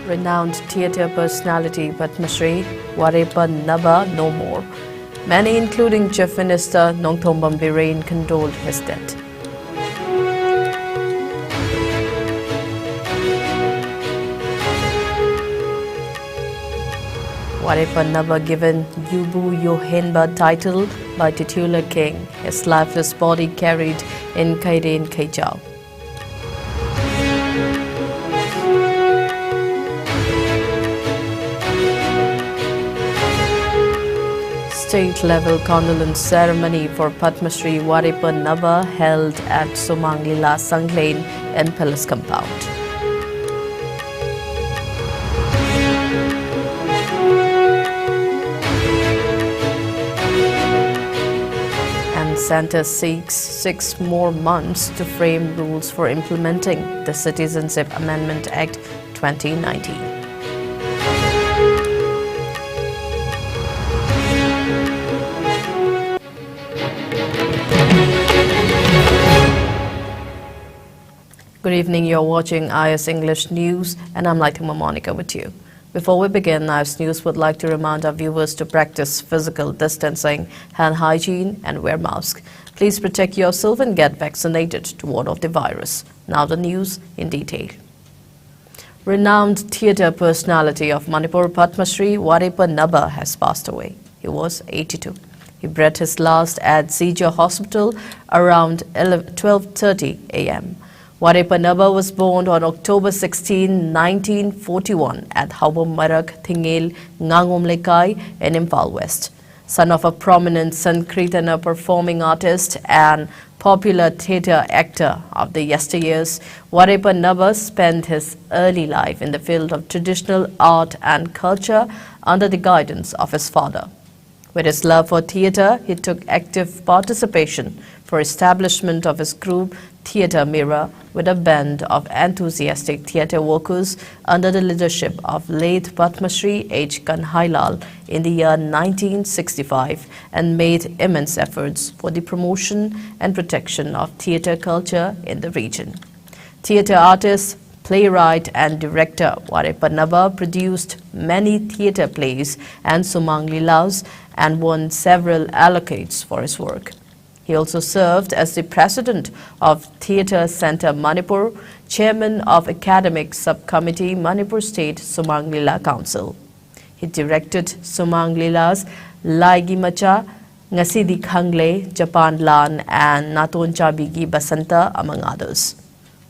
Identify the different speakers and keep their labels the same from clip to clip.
Speaker 1: Renowned theatre personality Padma Shri Warepa Naba no more. Many, including Chief Minister Nongthombam Birane, condoled his death. Warepa Naba given Yubu Yohenba title by titular king, his lifeless body carried in Kairen Kaijao. State-level condolence ceremony for Padma Shri Warepa Naba held at Sumanglila Sanglane in Palace Compound. And Centre seeks 6 more months to frame rules for implementing the Citizenship Amendment Act 2019. Good evening, you're watching IS English News and I'm Lightima Monica with you. Before we begin, IS News would like to remind our viewers to practice physical distancing, hand hygiene and wear masks. Please protect yourself and get vaccinated to ward off the virus. Now the news in detail. Renowned theatre personality of Manipur Padma Shri Warepa Naba has passed away. He was 82. He breathed his last at Zija Hospital around 12:30 a.m. Warepa Naba was born on October 16, 1941 at Hawam Marak Thingel Ngangom Lekai in Imphal West. Son of a prominent Sankirtana performing artist and popular theatre actor of the yesteryears, Warepa Naba spent his early life in the field of traditional art and culture under the guidance of his father. With his love for theatre, he took active participation for establishment of his group Theatre Mirror with a band of enthusiastic theatre workers under the leadership of late Padma Shri H. Kanhailal in the year 1965 and made immense efforts for the promotion and protection of theatre culture in the region. Theatre artist, playwright and director Warepa Naba produced many theatre plays and Sumang-Lilas and won several accolades for his work. He also served as the president of Theatre Centre Manipur, chairman of Academic Subcommittee Manipur State Sumang-Lila Council. He directed Sumang-Lilas Laigi Macha, Ngasidi Khangle, Japan Lan and Naton Chabigi Basanta among others.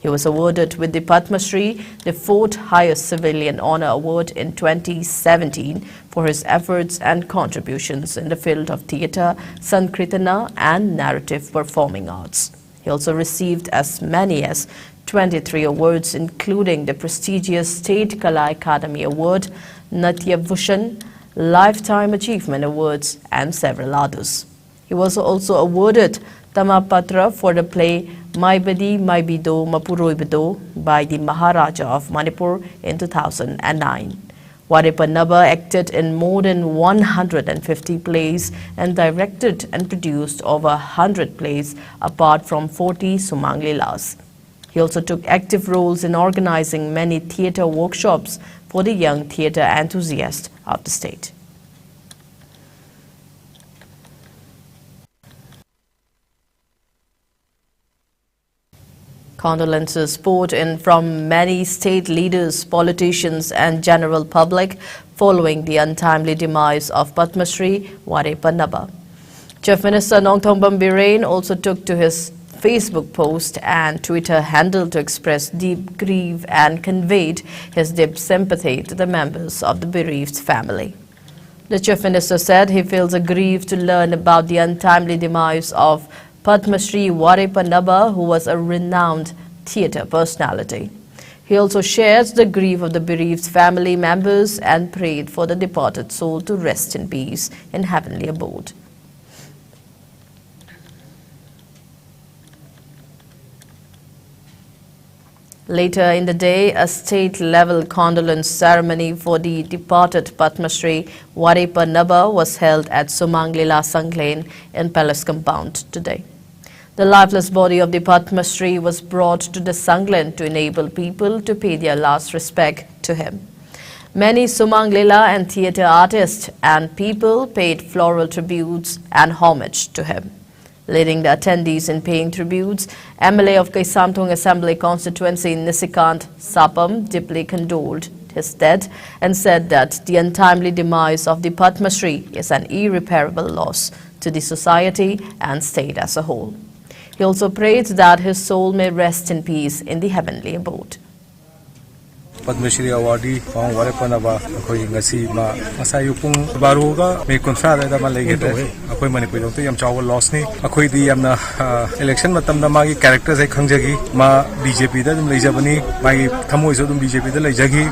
Speaker 1: He was awarded with the Padma Shri, the 4th highest civilian honor award in 2017 for his efforts and contributions in the field of theatre, Sankirtana and narrative performing arts. He also received as many as 23 awards, including the prestigious State Kala Academy Award, Natya Bhushan, Lifetime Achievement Awards and several others. He was also awarded Tamapatra for the play Mai Badi Mai Bido Mapuroi Bido by the Maharaja of Manipur in 2009. Warepa Naba acted in more than 150 plays and directed and produced over 100 plays apart from 40 Sumang-Lilas. He also took active roles in organizing many theatre workshops for the young theatre enthusiasts of the state. Condolences poured in from many state leaders, politicians and general public following the untimely demise of Padma Shri Warepa Naba. Chief Minister Nongthombam Birane also took to his Facebook post and Twitter handle to express deep grief and conveyed his deep sympathy to the members of the bereaved family. The Chief Minister said he feels aggrieved to learn about the untimely demise of Padma Shri Warepa Naba, who was a renowned theatre personality. He also shares the grief of the bereaved family members and prayed for the departed soul to rest in peace in heavenly abode. Later in the day, a state-level condolence ceremony for the departed Padma Shri Warepa Naba was held at Sumanglila Sanglane in Palace Compound today. The lifeless body of the Padma Shri was brought to the Sanglan to enable people to pay their last respect to him. Many Sumang Lila and theatre artists and people paid floral tributes and homage to him. Leading the attendees in paying tributes, MLA of Kaisamthong Assembly Constituency Nisikant Sapam deeply condoled his death and said that the untimely demise of the Padma Shri is an irreparable loss to the society and state as a whole. He also prayed that his soul may rest in peace in the heavenly abode.
Speaker 2: Padma Shri awardee Pang Warapanaba Akoi ngasi ma masayu pung baruga me kontra da ma legete akoi manipur dong te yam chaw loss ni akoi di yamna election matam da magi characters ai khangjagi ma BJP da dum leijabani magi thamoi so dum BJP da leijagi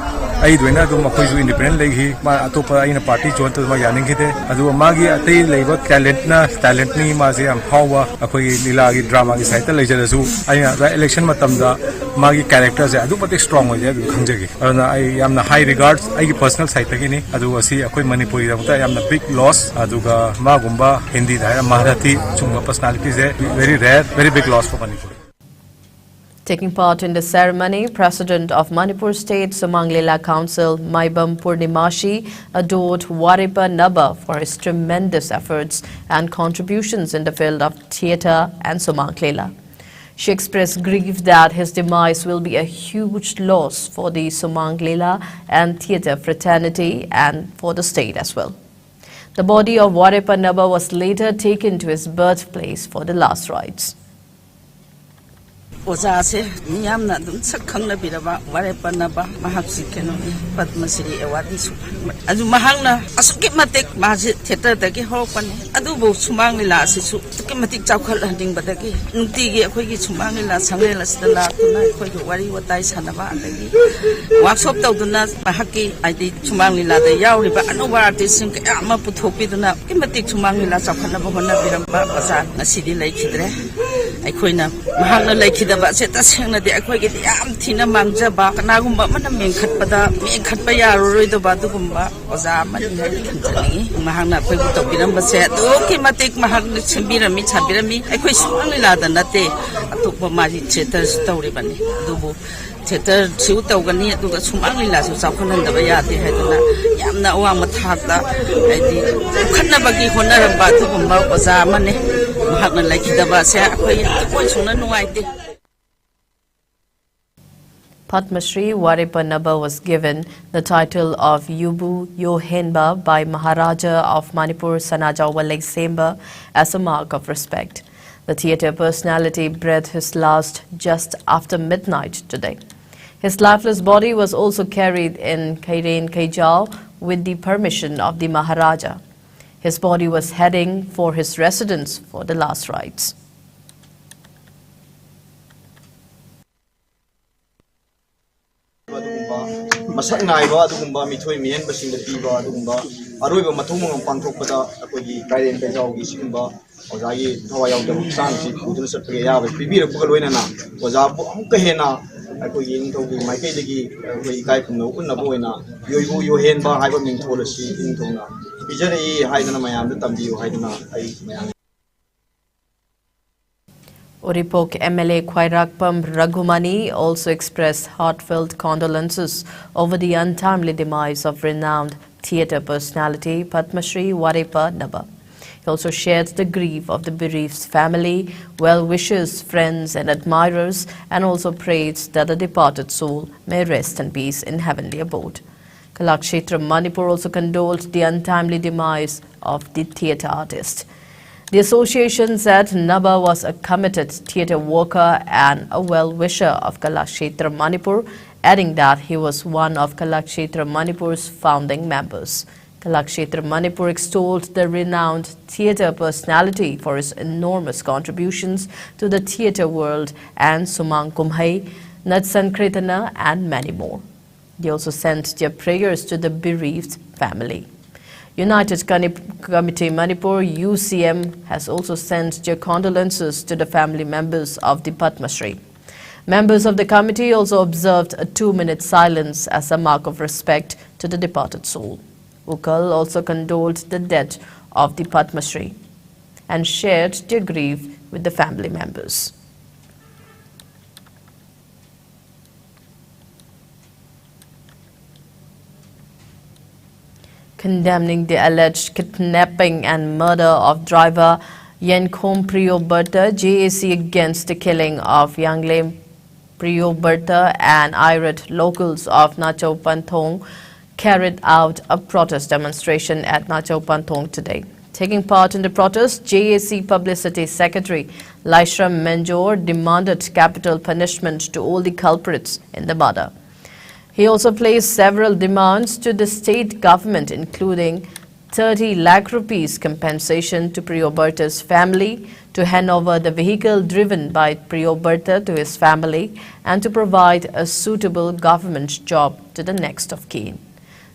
Speaker 2: ai doina dum akoi ju independent leigi ma atopa aina party join to ma yaning khite adu magi atei leiba talent ni ma se am hawa akoi lila gi drama gi site leijarasu aina da election matam da magi characters ai adu patik strong oi adu khangjagi I am high regards I personal side ni adu asi akoi manipuri da I am big loss aduga magumba Hindi da Marathi chunga personalities very rare very big loss for Manipur.
Speaker 1: Taking part in the ceremony, President of Manipur State Sumang Lila Council Maibam Purnimashi adored Waripa Naba for his tremendous efforts and contributions in the field of theatre and Sumang Lila. She expressed grief that his demise will be a huge loss for the Sumang Lila and theatre fraternity and for the state as well. The body of Waripa Naba was later taken to his birthplace for the last rites.
Speaker 3: Ozase niyamna dun sakhang na biraba Waripa Naba mahaksi keno Padma Shri award su aju mahangna asuki matik maji theater dagi hopane adu bo Sumang Lila asisu tuki matik chawkhal handing badagi nunti gi akhoi gi Sumang Lila sangre la sidala tuna akhoi gi wari watai sanaba adagi workshop tawduna mahaki aidi Sumang Lila da yauriba anuba artist sim ke ama puthopi duna ki matik Sumang Lila chawkhana ba honna biramba baza nasidi laikhidre aikoina mahangna laikhidaba seta sengna de akhoi gi yam thina mangjaba kanagumba mana mengkhatpada mengkhatpa yaroi do badugumba oza mani hai khanjani mahangna akhoi bu tobiramba se do ki matik mahangna chembirami chabirami akhoi Sumang Lila da nate atokpa mari theater story bani dubu theater siu tawgani aduga Sumang Lila su chawkhanandaba yate haiduna yamna awang mathakta aidi khanabagi honaramba dugumba oza mani mahangna laikhidaba se akhoi koi sungna nuaite.
Speaker 1: Padma Shri Waripa Naba was given the title of Yubu Yohenba by Maharaja of Manipur Sanaja Walek Semba as a mark of respect. The theatre personality breathed his last just after midnight today. His lifeless body was also carried in Kairen Kaijal with the permission of the Maharaja. His body was heading for his residence for the last rites.
Speaker 4: Masak naiba adugumba mithoi mien basinda piba adugumba aroiba mathumang pangthokpada akoi Kairen Kaijau gi sigumba ozagi thawai yaudam sansi puduna satge yabe pibirakpa loina na oza amka hena akoi ing thogi maikei dagi akoi kai phumno unna boina yoibu yohenba haiba mingtholasi ing thona bijare haidana mayam da tambiu haidana ai mayam.
Speaker 1: Uripok MLA Khwairakpam Raghumani also expressed heartfelt condolences over the untimely demise of renowned theatre personality Padma Shri Waripa Naba. He also shared the grief of the bereaved family, well-wishers, friends and admirers, and also prayed that the departed soul may rest in peace in heavenly abode. Kalakshetra Manipur also condoled the untimely demise of the theatre artist. The association said Naba was a committed theatre worker and a well-wisher of Kalakshetra Manipur, adding that he was one of Kalakshetra Manipur's founding members. Kalakshetra Manipur extolled the renowned theatre personality for his enormous contributions to the theatre world and Sumang Kumhai, Natsankritana and many more. They also sent their prayers to the bereaved family. United Committee Manipur UCM has also sent their condolences to the family members of the Padma Shri. Members of the committee also observed a 2-minute silence as a mark of respect to the departed soul. Ukal also condoled the death of the Padma Shri and shared their grief with the family members. condemning the alleged kidnapping and murder of driver Yenkom Priyoberta, JAC against the killing of Yanglem Priyoberta and irate locals of Nachau Panthong carried out a protest demonstration at Nachau Panthong today. Taking part in the protest, JAC Publicity Secretary Laishram Menjor demanded capital punishment to all the culprits in the murder. He also placed several demands to the state government, including 30 lakh rupees compensation to Priyoberta's family, to hand over the vehicle driven by Priyoberta to his family, and to provide a suitable government job to the next of kin.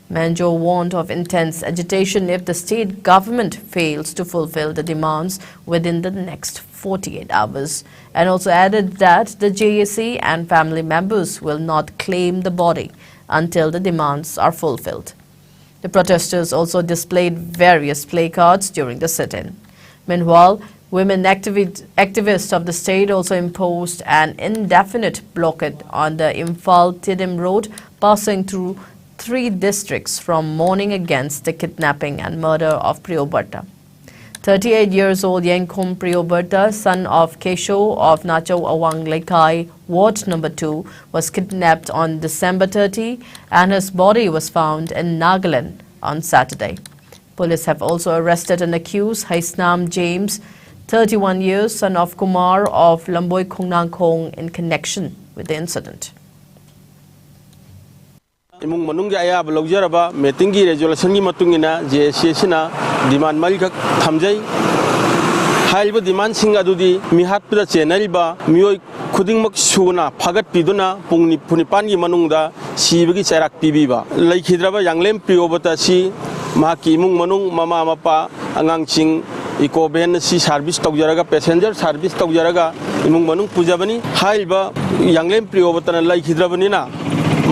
Speaker 1: Manjo warned of intense agitation if the state government fails to fulfill the demands within the next 48 hours, and also added that the JAC and family members will not claim the body until the demands are fulfilled. The protesters also displayed various placards during the sit-in. Meanwhile, women activists of the state also imposed an indefinite blockade on the Imphal-Tidim road passing through 3 districts from mourning against the kidnapping and murder of Priyoberta. 38 years old Yenkom Priyoberta, son of Kesho of Nachau Awang Lekai, Ward number 2, was kidnapped on December 30 and his body was found in Nagaland on Saturday. Police have also arrested an accused, Haisnam James, 31 years, son of Kumar of Lamboy Khongnangkhong, in connection with the incident.
Speaker 5: Imung manungja ayab logjaraba meetingi resolution gi matungina JAC na demand malika thamjai hailba demand sing adudi mihat pura chenariba mioi khudingmak suna phagat piduna pungni phunipan gi manungda sibagi chairak pibiba laikhidraba Yanglem Priyoberta si mahaki imung manung mama mapa angangsing Eco Ben si service tawjaraga passenger service tawjaraga imung manung pujabani hailba Yanglem Priyoberta na laikhidrabani na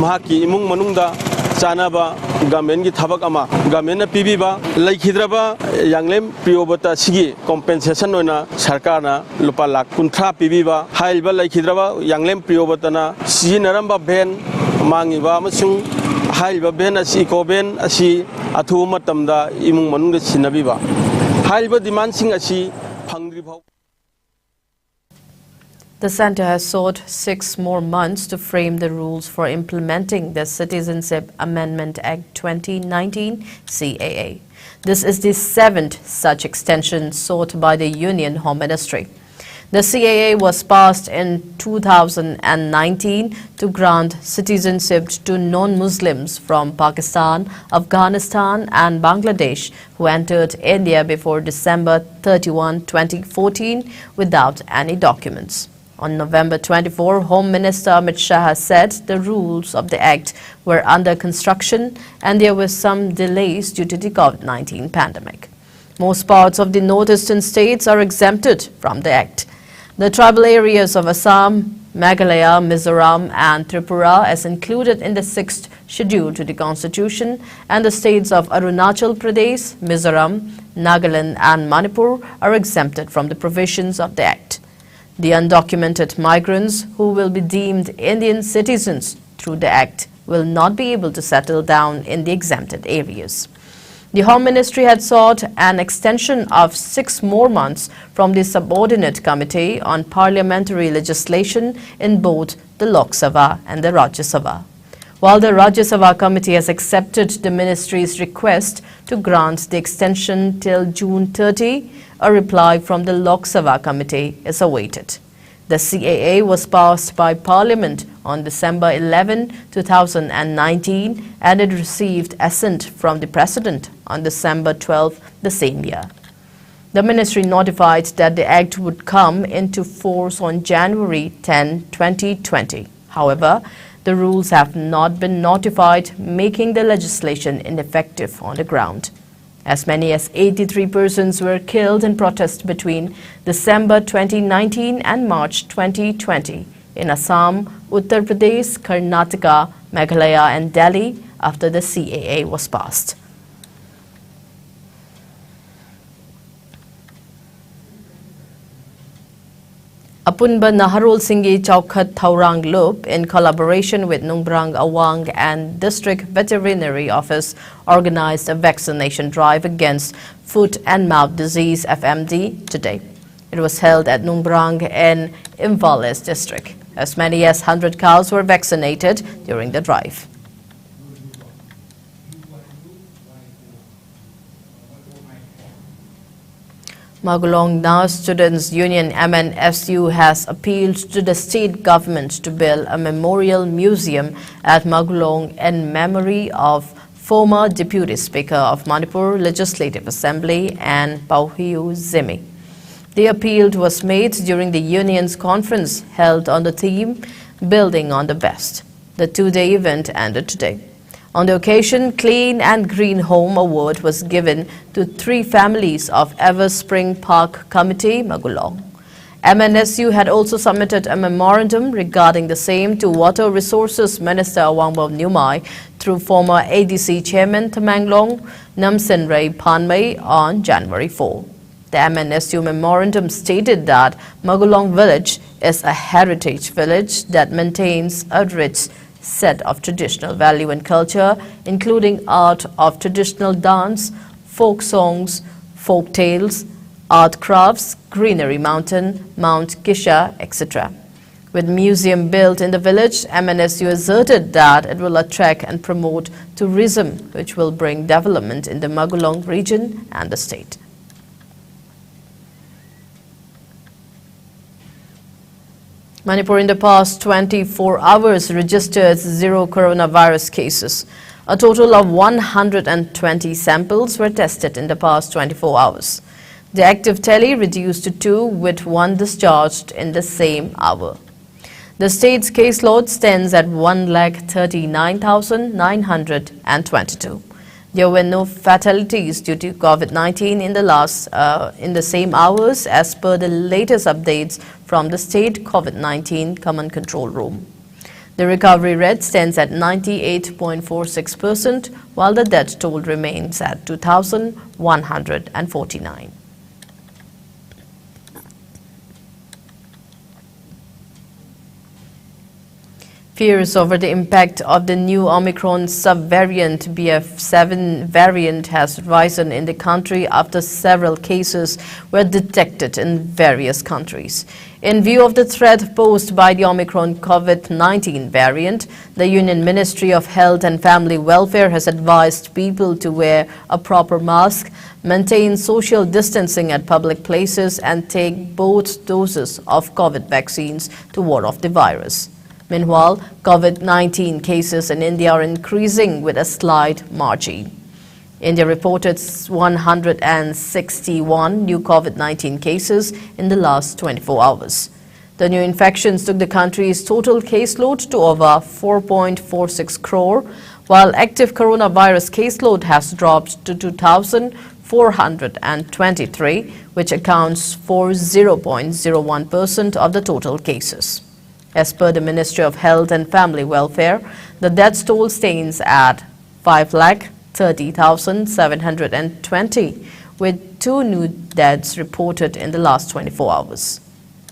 Speaker 5: mahaki imung manungda chanaba gamen gi thabak ama gamen na pibiba laikhidraba Yanglem Priyoberta sigi compensation oina sarkar na lupa lakh 30 pibiba hailba laikhidraba Yanglem Priyoberta na sinaramba ben mangiba amasung hailba ben asi Eco Ben asi athu matamda imung manungda sinabiba hailba demand sing asi phangdri bhau.
Speaker 1: The centre has sought 6 more months to frame the rules for implementing the Citizenship Amendment Act 2019 CAA. This is the 7th such extension sought by the Union Home Ministry. The CAA was passed in 2019 to grant citizenship to non-Muslims from Pakistan, Afghanistan and Bangladesh who entered India before December 31, 2014 without any documents. On November 24, Home Minister Amit Shah has said the rules of the Act were under construction and there were some delays due to the COVID-19 pandemic. Most parts of the northeastern states are exempted from the Act. The tribal areas of Assam, Meghalaya, Mizoram and Tripura as included in the 6th schedule to the Constitution, and the states of Arunachal Pradesh, Mizoram, Nagaland and Manipur are exempted from the provisions of the Act. The undocumented migrants who will be deemed Indian citizens through the Act will not be able to settle down in the exempted areas. The Home Ministry had sought an extension of 6 more months from the Subordinate Committee on Parliamentary Legislation in both the Lok Sabha and the Rajya Sabha. While the Rajya Sabha Committee has accepted the Ministry's request to grant the extension till June 30, a reply from the Lok Sabha Committee is awaited. The CAA was passed by Parliament on December 11, 2019 and it received assent from the President on December 12 the same year. The Ministry notified that the Act would come into force on January 10, 2020. However, the rules have not been notified, making the legislation ineffective on the ground. As many as 83 persons were killed in protest between December 2019 and March 2020 in Assam, Uttar Pradesh, Karnataka, Meghalaya and Delhi after the CAA was passed. Apunba Naharol Singhi Chaukhat Thaurang Loop, in collaboration with Nungbrang Awang and District Veterinary Office, organized a vaccination drive against foot and mouth disease (FMD) today. It was held at Nungbrang in Imphales district. As many as 100 cows were vaccinated during the drive. Magulong Nurse Students Union MNSU has appealed to the state government to build a memorial museum at Magulong in memory of former Deputy Speaker of Manipur Legislative Assembly and Pauhiu Zimi. The appeal was made during the union's conference held on the theme Building on the Best. The two-day event ended today. On the occasion, Clean and Green Home Award was given to 3 families of Ever Spring Park Committee, Magulong. MNSU had also submitted a memorandum regarding the same to Water Resources Minister Wangbo Nyumai through former ADC Chairman Tamanglong Namsenray Panmay on January 4. The MNSU memorandum stated that Magulong village is a heritage village that maintains a rich set of traditional value and culture, including art of traditional dance, folk songs, folk tales, art crafts, Greenery Mountain, Mount Kisha, etc. With museum built in the village, MNSU asserted that it will attract and promote tourism, which will bring development in the Magulong region and the state. Manipur in the past 24 hours registered 0 coronavirus cases. A total of 120 samples were tested in the past 24 hours. The active tally reduced to 2, with 1 discharged in the same hour. The state's caseload stands at 139,922. There were no fatalities due to COVID-19 in the same hours, as per the latest updates from the state COVID-19 Command Control Room. The recovery rate stands at 98.46%, while the death toll remains at 2,149. Fears over the impact of the new Omicron subvariant BF7 variant has risen in the country after several cases were detected in various countries. In view of the threat posed by the Omicron COVID-19 variant, the Union Ministry of Health and Family Welfare has advised people to wear a proper mask, maintain social distancing at public places, and take both doses of COVID vaccines to ward off the virus. Meanwhile, COVID-19 cases in India are increasing with a slight margin. India reported 161 new COVID-19 cases in the last 24 hours. The new infections took the country's total caseload to over 4.46 crore, while active coronavirus caseload has dropped to 2,423, which accounts for 0.01% of the total cases. As per the Ministry of Health and Family Welfare, the death toll stands at 5,30,720, with 2 new deaths reported in the last 24 hours.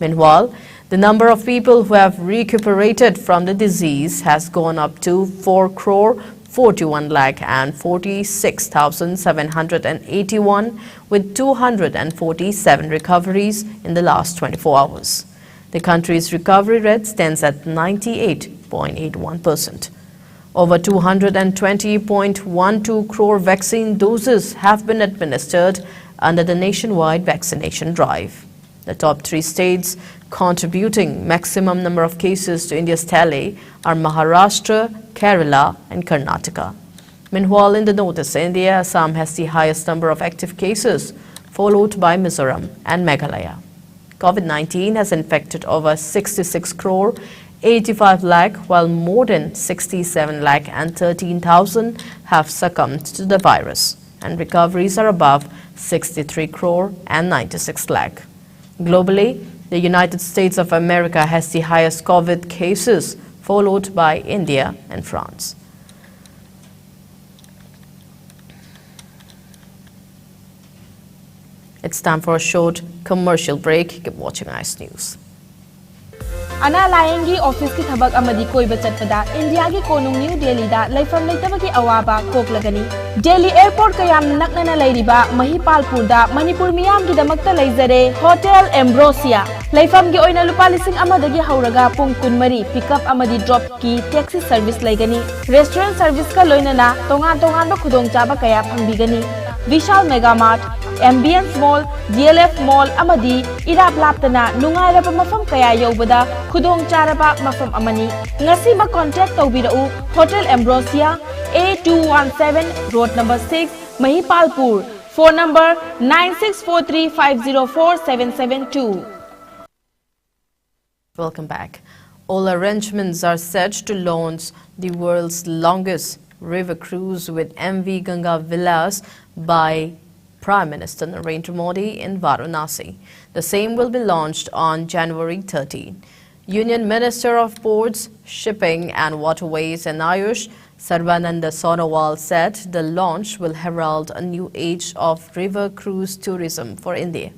Speaker 1: Meanwhile, the number of people who have recuperated from the disease has gone up to 4,41,46,781, with 247 recoveries in the last 24 hours. The country's recovery rate stands at 98.81%. Over 220.12 crore vaccine doses have been administered under the nationwide vaccination drive. The top 3 states contributing maximum number of cases to India's tally are Maharashtra, Kerala and Karnataka. Meanwhile, in the northeast India, Assam has the highest number of active cases, followed by Mizoram and Meghalaya. COVID-19 has infected over 66 crore 85 lakh, while more than 67 lakh and 13,000 have succumbed to the virus, and recoveries are above 63 crore and 96 lakh. Globally, the United States of America has the highest COVID cases, followed by India and France. It's time for a short commercial break. Keep watching ICE News.
Speaker 6: Ana layengi office ki thabak amadi koiba chatpada India gi konung New Delhi da laifam leitabagi awaba koklagani. Delhi airport kayam naknana lairiba Mahipalpur da Manipur miyam gi damakta leizare Hotel Ambrosia. Laifam gi oina lupa lising amadagi hauraga pung kunmari pickup amadi drop ki taxi service laigani. Restaurant service ka loinana tongan ba khudong chaba kaya phangbigani. Vishal Mega Mart, Ambience Mall, DLF Mall amadi irap laptana nungairaba mafam kaya yobada khudong charaba mafam amani. Ngasi ma contact tawbirau Hotel Ambrosia A217 Road number 6 Mahipalpur. Phone number 9643504772.
Speaker 1: Welcome back. All arrangements are set to launch the world's longest river cruise with MV Ganga Villas by Prime Minister Narendra Modi in Varanasi. The same will be launched on January 13. Union Minister of Ports, Shipping and Waterways and Ayush, Sarvananda Sonowal said the launch will herald a new age of river cruise tourism for India.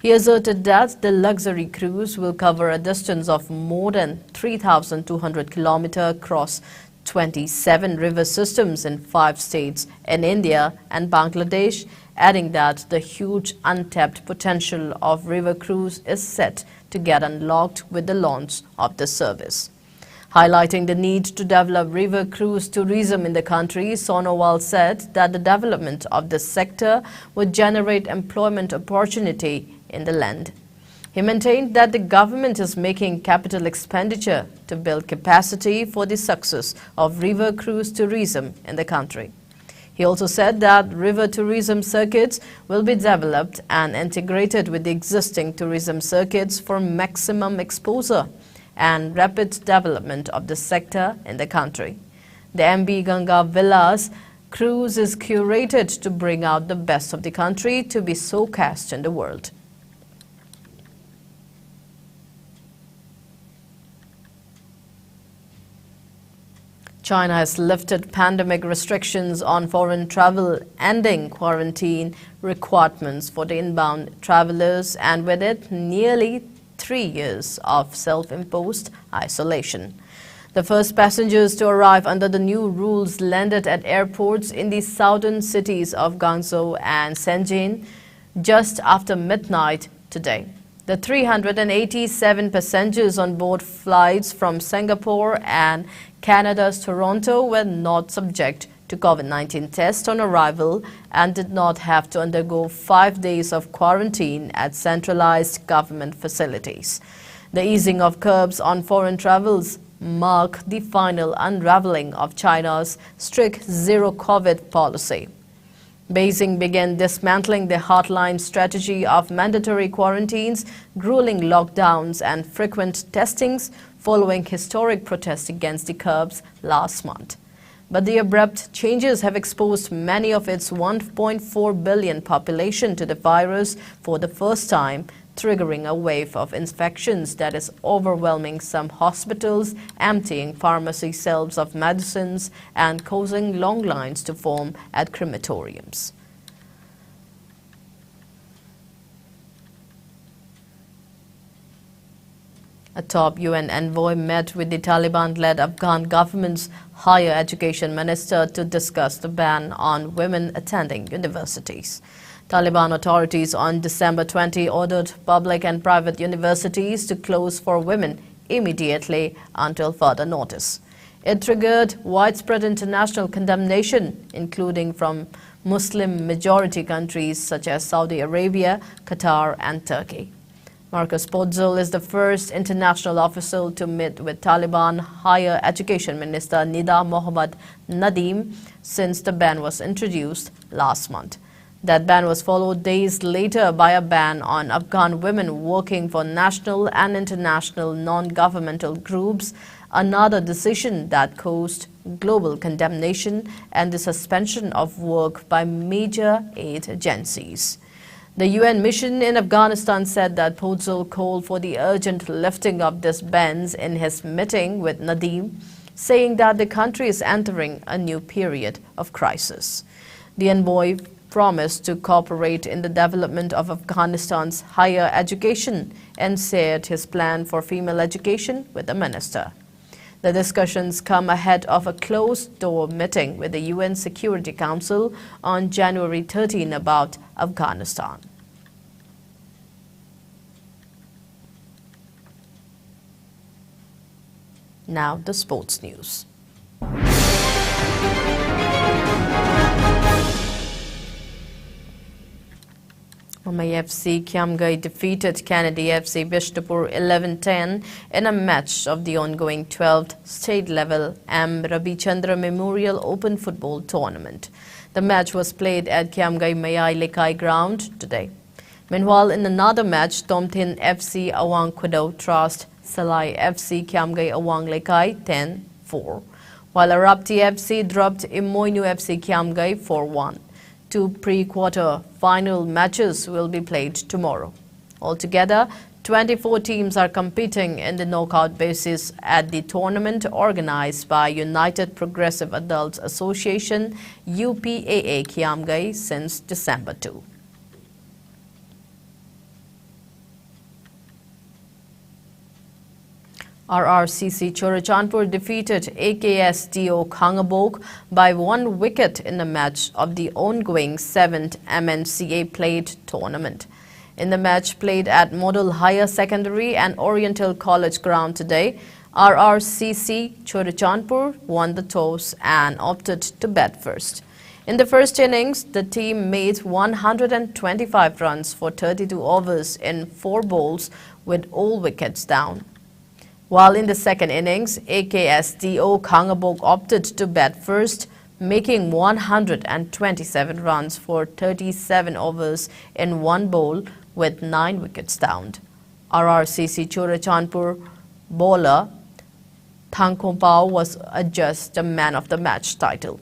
Speaker 1: He asserted that the luxury cruise will cover a distance of more than 3,200 kilometers across 27 river systems in 5 states in India and Bangladesh, adding that the huge untapped potential of river cruise is set to get unlocked with the launch of the service. Highlighting the need to develop river cruise tourism in the country, Sonowal said that the development of this sector would generate employment opportunity in the land. He maintained that the government is making capital expenditure to build capacity for the success of river cruise tourism in the country. He also said that river tourism circuits will be developed and integrated with the existing tourism circuits for maximum exposure and rapid development of the sector in the country. The MB Ganga Villas cruise is curated to bring out the best of the country to be showcased in the world. China has lifted pandemic restrictions on foreign travel, ending quarantine requirements for the inbound travelers, and with it, nearly 3 years of self-imposed isolation. The first passengers to arrive under the new rules landed at airports in the southern cities of Guangzhou and Shenzhen just after midnight today. The 387 passengers on board flights from Singapore and Canada's Toronto were not subject to COVID-19 tests on arrival and did not have to undergo 5 days of quarantine at centralized government facilities. The easing of curbs on foreign travels mark the final unraveling of China's strict zero-COVID policy. Beijing began dismantling the hardline strategy of mandatory quarantines, grueling lockdowns and frequent testings following historic protests against the curbs last month. But the abrupt changes have exposed many of its 1.4 billion population to the virus for the first time, triggering a wave of infections that is overwhelming some hospitals, emptying pharmacy shelves of medicines, and causing long lines to form at crematoriums. A top UN envoy met with the Taliban-led Afghan government's higher education minister to discuss the ban on women attending universities. Taliban authorities on December 20 ordered public and private universities to close for women immediately until further notice. It triggered widespread international condemnation, including from Muslim-majority countries such as Saudi Arabia, Qatar and Turkey. Marcus Podzol is the first international official to meet with Taliban Higher Education Minister Nida Mohammad Nadeem since the ban was introduced last month. That ban was followed days later by a ban on Afghan women working for national and international non-governmental groups, another decision that caused global condemnation and the suspension of work by major aid agencies. The UN mission in Afghanistan said that Podzol called for the urgent lifting of these bans in his meeting with Nadeem, saying that the country is entering a new period of crisis. The envoy promised to cooperate in the development of Afghanistan's higher education and shared his plan for female education with the minister. The discussions come ahead of a closed-door meeting with the UN Security Council on January 13 about Afghanistan. Now the sports news. Mumbai FC Kiamgai defeated Kennedy FC Bishnupur 11-10 in a match of the ongoing 12th state-level M. Rabichandra Memorial Open Football Tournament. The match was played at Kiamgai Mayai Lekai ground today. Meanwhile, in another match, Tomthin FC Awang Khudo trounced Salai FC Kiamgai Awang Lekai 10-4, while Arapti FC dropped Imoinu FC Kiamgai 4-1. Two pre-quarter final matches will be played tomorrow. Altogether, 24 teams are competing in the knockout basis at the tournament organized by United Progressive Adults Association UPAA Kiamgai since December 2. RRCC Chorachandpur defeated AKSDO Khangabok by 1 wicket in a match of the ongoing 7th MNCA Plate tournament. In the match played at Model Higher Secondary and Oriental College ground today, RRCC Chorachandpur won the toss and opted to bat first. In the first innings, the team made 125 runs for 32 overs in 4 bowls with all wickets down. While in the second innings, AKSDO Khangabok opted to bat first, making 127 runs for 37 overs in 1 bowl with 9 wickets down. RRCC Chorachandpur bowler Thangkompao was adjudged the man of the match title.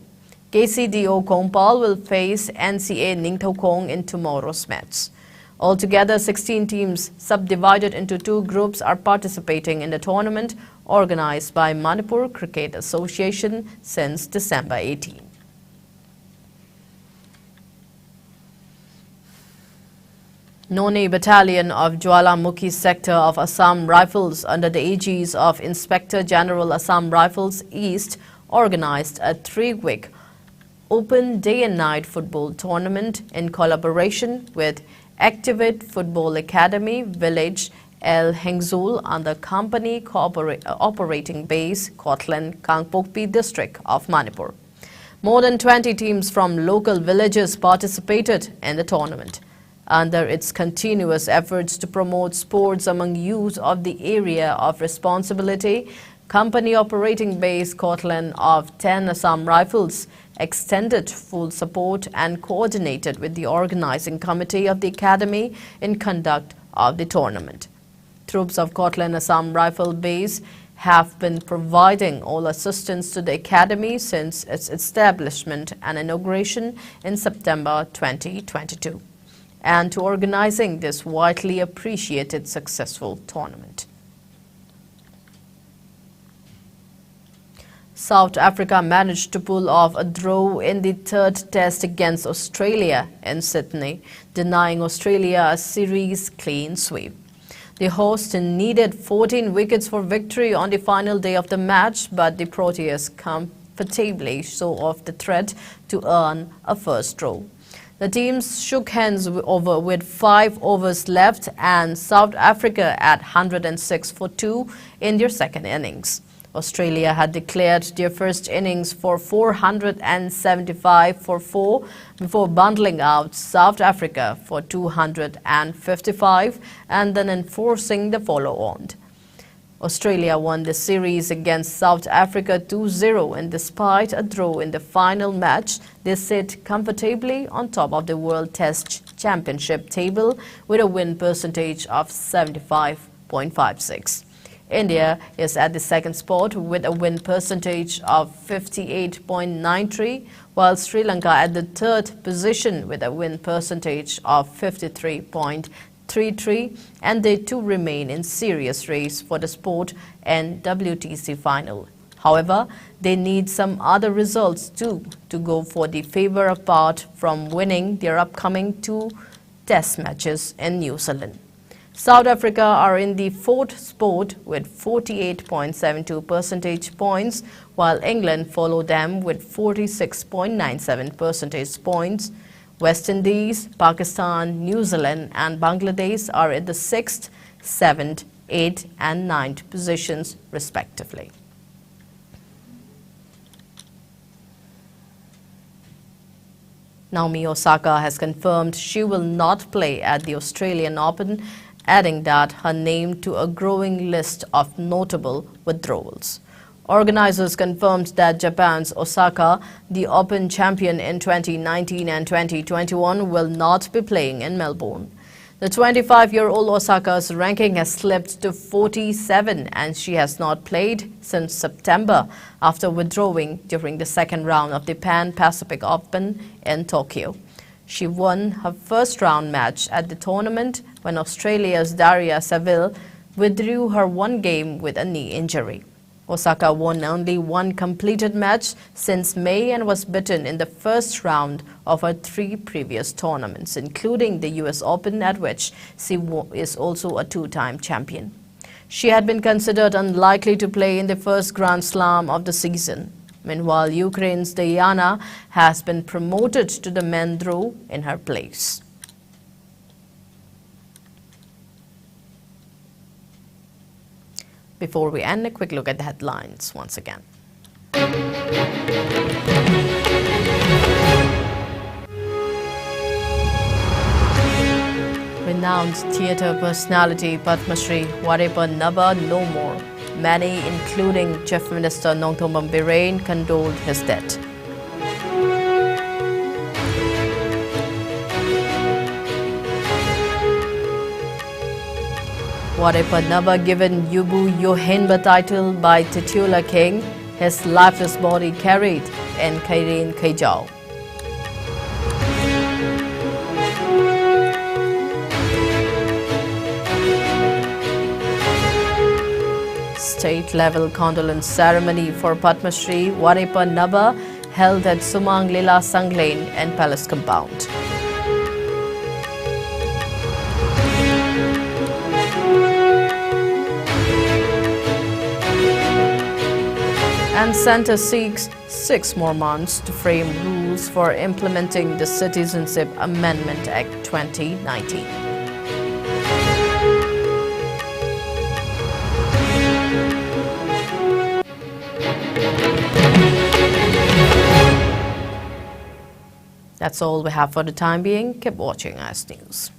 Speaker 1: KCDO Kompal will face NCA Ningthokong in tomorrow's match. Altogether, 16 teams subdivided into 2 groups are participating in the tournament organized by Manipur Cricket Association since December 18. Noni Battalion of Jwalamukhi Sector of Assam Rifles under the aegis of Inspector General Assam Rifles East organized a 3-week open day and night football tournament in collaboration with Activate Football Academy Village El Hengzul under company operating base Kotlan Kangpokpi district of Manipur. More than 20 teams from local villages participated in the tournament. Under its continuous efforts to promote sports among youth of the area of responsibility, company operating base Kotlan of 10 Assam Rifles extended full support and coordinated with the organizing committee of the academy in conduct of the tournament. Troops of Kotlan Assam Rifle Base have been providing all assistance to the academy since its establishment and inauguration in September 2022, and to organizing this widely appreciated successful tournament. South Africa managed to pull off a draw in the 3rd test against Australia in Sydney, denying Australia a series clean sweep. The host needed 14 wickets for victory on the final day of the match, but the Proteas comfortably saw off the threat to earn a first draw. The teams shook hands over with 5 overs left and South Africa at 106 for 2 in their second innings. Australia had declared their first innings for 475 for 4 before bundling out South Africa for 255 and then enforcing the follow-on. Australia won the series against South Africa 2-0, and despite a draw in the final match, they sit comfortably on top of the World Test Championship table with a win percentage of 75.56. India is at the second spot with a win percentage of 58.93, while Sri Lanka at the 3rd position with a win percentage of 53.33, and they too remain in serious race for the sport and WTC final However, they need some other results too to go for the favour apart from winning their upcoming 2 test matches in New Zealand. South Africa are in the 4th spot with 48.72 percentage points, while England follow them with 46.97 percentage points. West Indies, Pakistan, New Zealand and Bangladesh are in the 6th, 7th, 8th and 9th positions respectively. Naomi Osaka has confirmed she will not play at the Australian Open, adding that her name to a growing list of notable withdrawals. Organizers confirmed that Japan's Osaka, the Open champion in 2019 and 2021, will not be playing in Melbourne. The 25-year-old Osaka's ranking has slipped to 47 and she has not played since September after withdrawing during the second round of the Pan-Pacific Open in Tokyo. She won her first round match at the tournament when Australia's Daria Saville withdrew her one game with a knee injury. Osaka won only one completed match since May and was beaten in the first round of her 3 previous tournaments, including the US Open, at which she is also a 2-time champion. She had been considered unlikely to play in the first Grand Slam of the season. Meanwhile, Ukraine's Diana has been promoted to the men draw in her place. Before we end, a quick look at the headlines once again. Renowned theatre personality Padma Shri Warepa Naba no more. Many, including Chief Minister Nongthombam Birane, condoled his death. Warepa Naba given Yubu Yohenba title by titular king, his lifeless body carried in Kairin Kaijau. State-level condolence ceremony for Padma Shri Warepa Naba held at Sumang Lila Sanglane and Palace Compound. And Centre seeks 6 more months to frame rules for implementing the Citizenship Amendment Act 2019. That's all we have for the time being. Keep watching IS News.